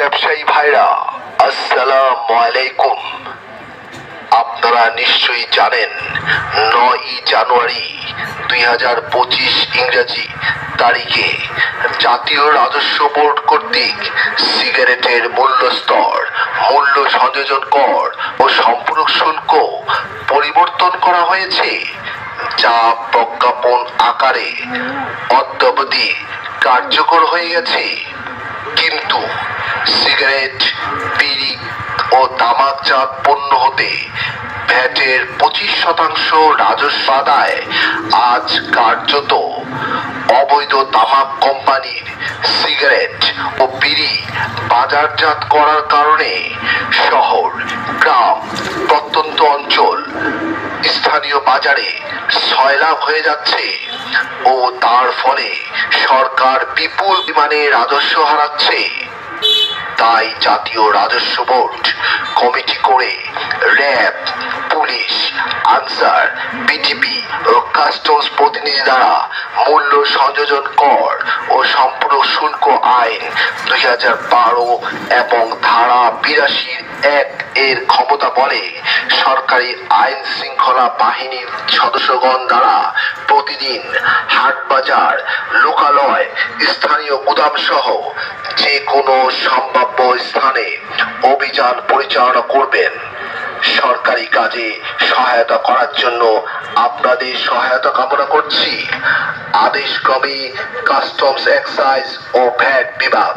ব্যবসায়ী ভাইরা, আসসালামু আলাইকুম। আপনারা নিশ্চয়ই জানেন 9ই জানুয়ারি 2025 ইংরেজি তারিখে জাতীয় রাজস্ব বোর্ড কর্তৃক সিগারেটের মূল্য স্তর, মূল্য সংযোজন কর ও সম্পূরক শুল্ক পরিবর্তন করা হয়েছে, যা প্রজ্ঞাপন আকারে অদ্যাবধি কার্যকর হয়ে গেছে। কিন্তু সিগারেট, বিড়ি ও তামাকজাত পণ্য হতে ভ্যাটের 25% রাজস্ব আদায় আজ কার্যত অবৈধ তামাক কোম্পানির সিগারেট ও বিড়ি বাজারজাত করার কারণে শহর, গ্রাম, প্রত্যন্ত অঞ্চল, স্থানীয় বাজারে সয়লাভ হয়ে যাচ্ছে ও তার ফলে সরকার বিপুল পরিমাণে রাজস্ব হারাচ্ছে। তাই জাতীয় রাজস্ব বোর্ড কমিটি করে র্যাব, পুলিশ, আনসার, বিটিপি ও কাস্টমস প্রতিনিধি দ্বারা মূল্য সংযোজন কর ও সম্পূরক শুল্ক আইন 2012 এবং ধারা 82(1) এর ক্ষমতা বলে সরকারি আইন শৃঙ্খলা বাহিনীর সদস্যগণ দ্বারা প্রতিদিন হাটবাজার, লোকালয়, স্থানীয় গুদাম সহ যে কোনো সম্ভাব্য স্থানে অভিযান পরিচালনা করবেন। সরকারি কাজে সহায়তা করার জন্য আপনাদের সহায়তা কামনা করছি। আদেশক্রমে কাস্টমস, এক্সাইজ ও ভ্যাট বিভাগ।